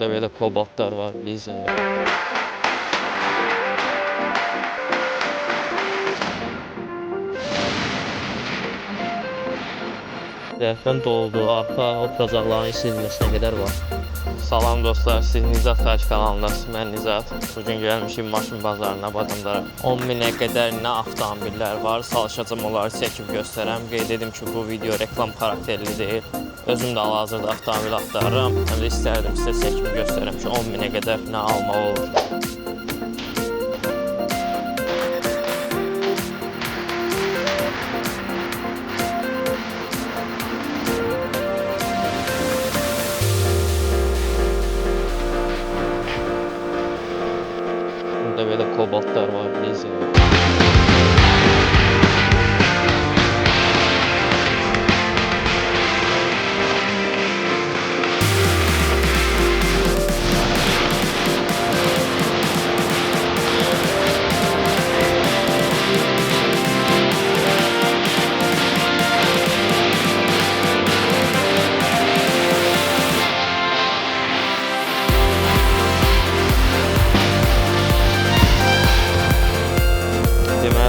Burada belə kobaltlar var, liza. Dəfən doldu, arxa oturacaqların silinməsinə qədər var. Salam dostlar, siz Nizat Xərc kanalındasınız. Mən Nizat. Bugün gəlmişim maşın bazarına, Badamdara. 10.000-ə qədər nə avtomobillər var, çalışacağım onları çəkib göstərəm. Qeyd edim ki, bu video reklam xarakterli deyil. Özüm də hal-hazırda avtomobil axtarıram. Həm də istərdim sizə çəkib göstərəm ki, 10.000-ə qədər nə almaq olur. Burada belə kobaltlar var, liza.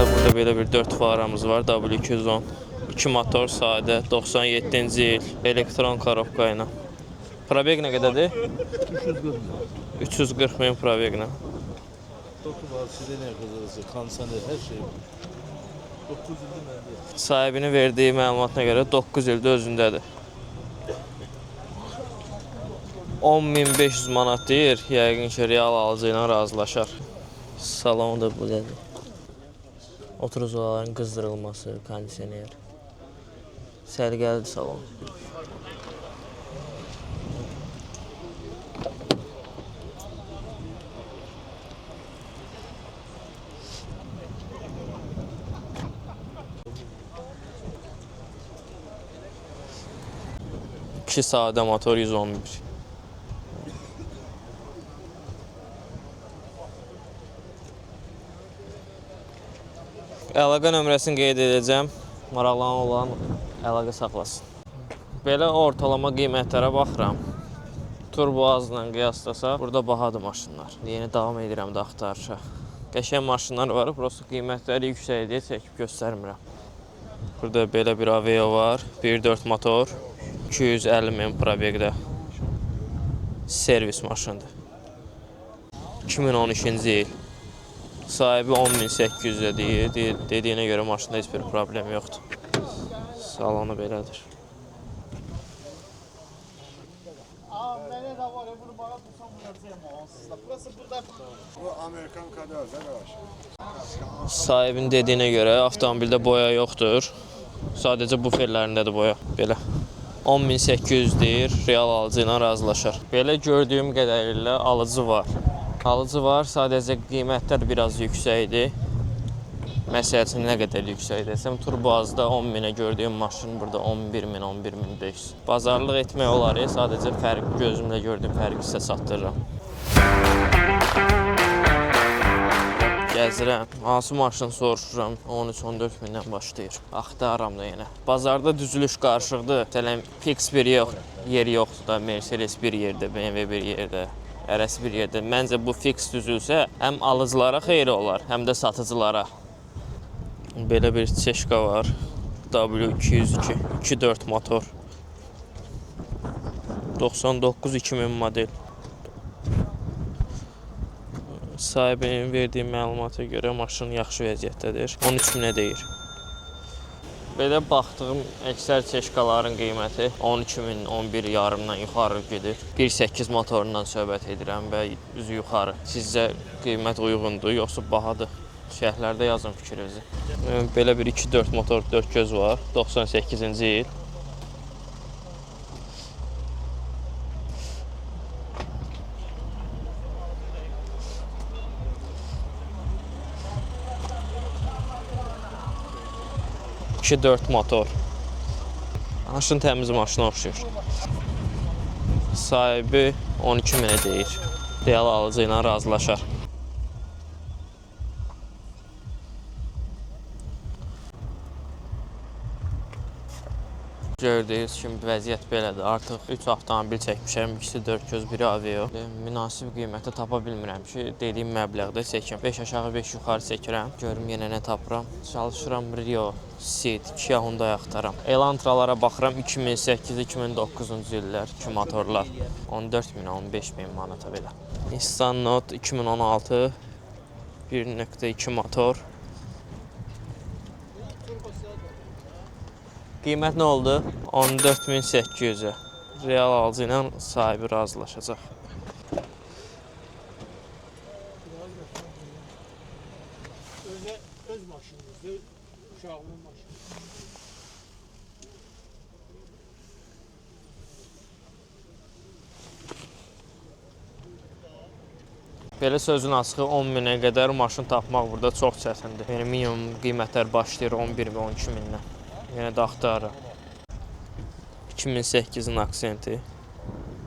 Burada belə bir 4 faramız var, W210. 2 motor, sadə, 97-ci il, elektron korobka ilə. Probeg nə qədərdir? 340 min probeg ilə. Sahibinin verdiyi məlumatına görə 9 ildə özündədir. 10.500 manat deyir, yəqin ki, real alıcı ilə razılaşar. Salonu da budadır. Oturucuların qızdırılması, kondisioner. Sərgəlidir salon. İki sadə motor 111. Əlaqə nömrəsini qeyd edəcəm. Maraqlanan olan əlaqə saxlasın. Belə ortalama qiymətlərə baxıram. Turboazla qiyaslasaq, burada bahadır maşınlar. Yeni davam edirəm də axtarışa. Qəşəng maşınlar var, prosto qiymətləri yüksək deyə çəkib göstərmirəm. Burada belə bir Aveo var. 1.4 motor, 250 min probegdə. Servis maşındır. 2012-ci il. Sahibi 10.800 deyir. Dediyinə görə maşında heç bir problem yoxdur. Salonu belədir. Sahibinin dediyinə görə avtomobildə boya yoxdur. Sadəcə buferlərindədir boya. Belə. 10.800 deyir, real alıcı ilə razılaşar. Belə gördüyüm qədərilə alıcı var. Alıcı var, sadəcə qiymətlər biraz yüksəkdir. Məsəl üçün nə qədər yüksək desəm, turboazda 10.000-ə gördüyüm maşın burada 11.000, 11.500. Bazarlıq etmək olar, sadəcə fərq, gözümlə gördüyüm fərqi sizə çatdırıram. Gəzirəm, hansı maşın soruşuram, 13-14 mindən başlayır. Axtarıram da yenə. Bazarda düzülüş qarışıqdır, məsələn, fix bir yeri yoxdur da, Mercedes bir yerdə, BMW bir yerdə. RS bir yerdə. Məncə bu fix düzülsə, həm alıcılara xeyri olar, həm də satıcılara. Belə bir Çeşka var. W202, 2.4 motor. 99-2000 model. Sahibinin verdiyi məlumata görə maşın yaxşı vəziyyətdədir. 13.000-ə deyir. Belə baxdığım əksər Çeşkaların qiyməti 12.000, 11.5-dan yuxarı gedir. 1.8 motorundan söhbət edirəm və üzü yuxarı. Sizcə qiymət uyğundur, yoxsa bahadır? Şərhlərdə yazın fikrinizi. Belə bir 2.4 motor 4 göz var, 98-ci il. İki 4 motor. Maşın təmiz maşına oxşuyur. Sahibi 12.000-ə deyir. Real alıcı ilə razılaşar. Gördüyünüz kimi vəziyyət belədir. Artıq 3 avtomobil çəkmişəm. İkisi 4 göz, biri Aveo. Münasib qiymətə tapa bilmirəm ki, dediyim məbləğdə çəkim. 5 aşağı 5 yuxarı çəkirəm. Görüm yenə nə tapıram. Çalışıram Rio, Ceed, Kia Hyundai axtaram. Elantralara baxıram 2008-2009-cu illər 2 motorlar. 14 min, 15 min manata belə. Nissan Note 2016 1.2 motor. Qiymət nə oldu? 14.800-ə. Real alıcı ilə sahibi razılaşacaq. Öz maşınınızdır, uşağının maşını. Belə sözün açığı 10 minə qədər maşın tapmaq burada çox çətindir. Yəni minimum qiymətlər başlayır 11 min, 12 mindən. Yenə də axtarıram. 2008-in aksenti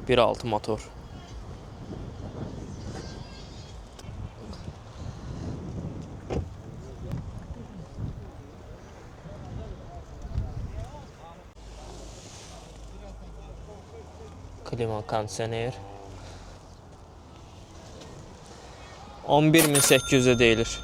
1.6 motor. Klima, kondisioner. 11.800-ə deyilir.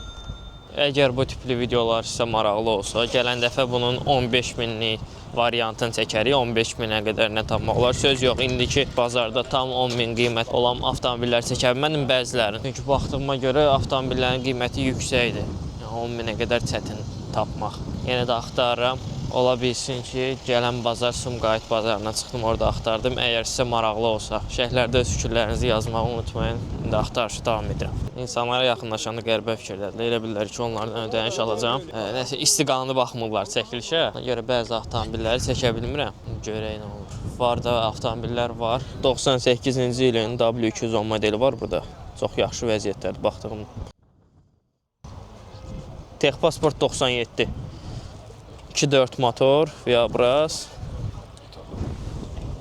Əgər bu tipli videolar sizə maraqlı olsa, gələn dəfə bunun 15 minlik variantını çəkərik. 15 minə qədər nə tapmaq olar? Söz yox, indiki bazarda tam 10 min qiymət olan avtomobillər çəkər. Mənim bəzilərini. Çünki baxdığıma görə avtomobillərin qiyməti yüksəkdir. Yəni 10 minə qədər çətin tapmaq. Yenə də axtarıram. Ola bilsin ki, gələn bazar Sumqayıt bazarına çıxdım, orada axtardım. Əgər sizə maraqlı olsa, şərhlərdə öz fikirlərinizi yazmağı unutmayın. İndi axtarışı davam edirəm. İnsanlara yaxınlaşanda qəribə fikirdədirlər. Elə bilirlər ki, onlardan ödəniş alacağam. Nəsə istiqanlı baxmırlar çəkilişə. Ona görə bəzi avtomobilləri çəkə bilmirəm. Görək nə olur. Var da avtomobillər var. 98-ci ilin W210 modeli var burada. Çox yaxşı vəziyyətdədir baxdığım. Texpasport 97. 2.4 motor, Viabras.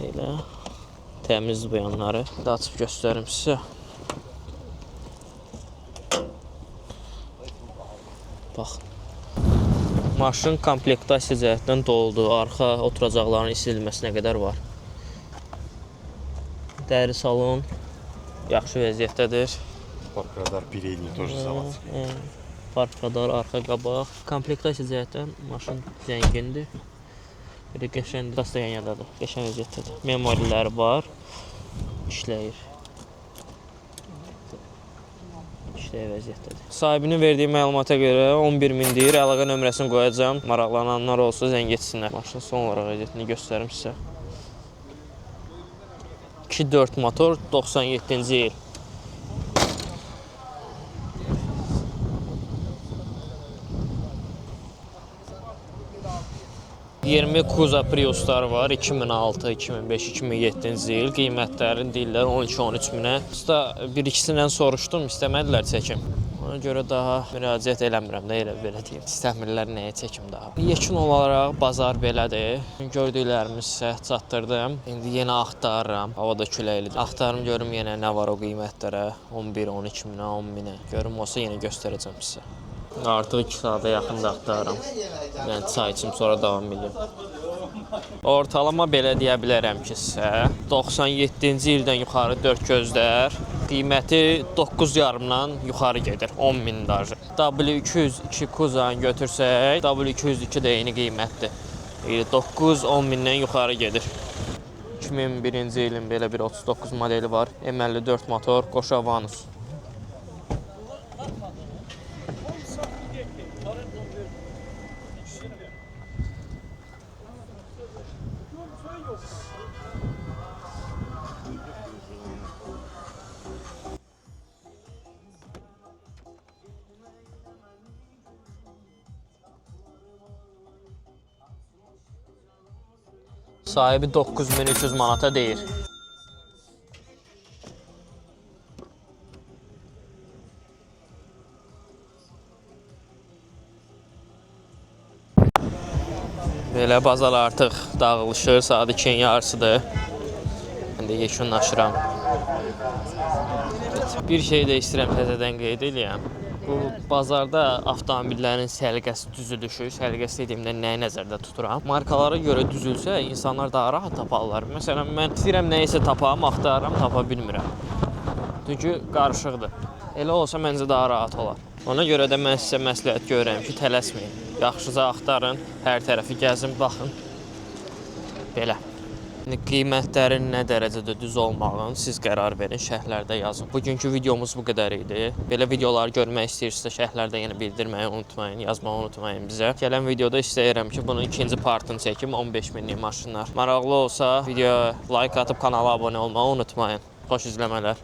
Elə təmiz bu yanları. Daha açıb göstərim sizə. Bax. Maşın komplektasiya cəhətdən doludur. Arxa oturacaqların isidilməsinə qədər var. Dəri salon yaxşı vəziyyətdədir. Park-radar передний тоже завод. Park-radar, arxa qabaq. Komplektasiya cəhətdən maşın zəngindir. Bir də qəşəng dastayanadadır. Qəşəng vəziyyətdədir. Memoriləri var. İşləyir. İşləyir vəziyyətdədir. Sahibinin verdiyi məlumata görə 11 min deyir. Əlaqə nömrəsini qoyacağam. Maraqlananlar olsa zəng etsinlər. Maşın son olaraq vəziyyətini göstərim sizə. 2.4 motor, 97-ci il. 20 Kuza Priuslar var. 2006, 2005, 2007-ci il. Qiymətlərini deyirlər 12-13 minə. Usta bir-ikisindən soruşdum, istəmədilər çəkim. Ona görə daha müraciət eləmirəm də, elə belə deyim. İstəmirlər nəyə çəkim daha. Yekun olaraq bazar belədir. Gördüklərimi sizə çatdırdım. İndi yenə axtarıram. Havada küləklidir. Axtarım görüm yenə nə var o qiymətlərə. 11, 12 minə, 10 minə. Görüm olsa yenə göstərəcəm sizə. Artıq 2 saata yaxın da axtarıram. Yəni çay içim, sonra davam edirəm. Ortalama belə deyə bilərəm ki sizə, 97-ci ildən yuxarı 4 gözlər, qiyməti 9,5-dan yuxarı gedir, 10 min darjı. W202 Kuza'nı götürsək, W202 də eyni qiymətdir. 9-10 mindən yuxarı gedir. 2001-ci ilin belə bir 39 modeli var, M54 motor, qoşa Vanus. Sahibi 9300 manata deyir. Belə bazar artıq dağılışır, saat 2-nin yarısıdır. İndi yekunlaşıram. Bir şey də istəyirəm təzədən qeyd edəyəm. Bu bazarda avtomobillərin səliqəsi düzülüşü, səliqəsi dediyimdə nəyi nəzərdə tuturam? Markalara görə düzülsə, insanlar daha rahat taparlar. Məsələn, mən istəyirəm nəyisə tapam, axtarıram, tapa bilmirəm. Çünki qarışıqdır. Elə olsa məncə daha rahat olar. Ona görə də mən sizə məsləhət görürəm ki, tələsməyin. Yaxşıca axtarın, hər tərəfi gəzin, baxın. Belə. Qiymətlərin nə dərəcədə düz olmağını siz qərar verin, şərhlərdə yazın. Bugünkü videomuz bu qədər idi. Belə videoları görmək istəyirsinizsə şərhlərdə yenə bildirməyi unutmayın, yazmağı unutmayın bizə. Gələn videoda istəyirəm ki, bunun ikinci partını çəkim, 15 minlik maşınlar. Maraqlı olsa videoya like atıb kanala abunə olmağı unutmayın. Xoş izləmələr.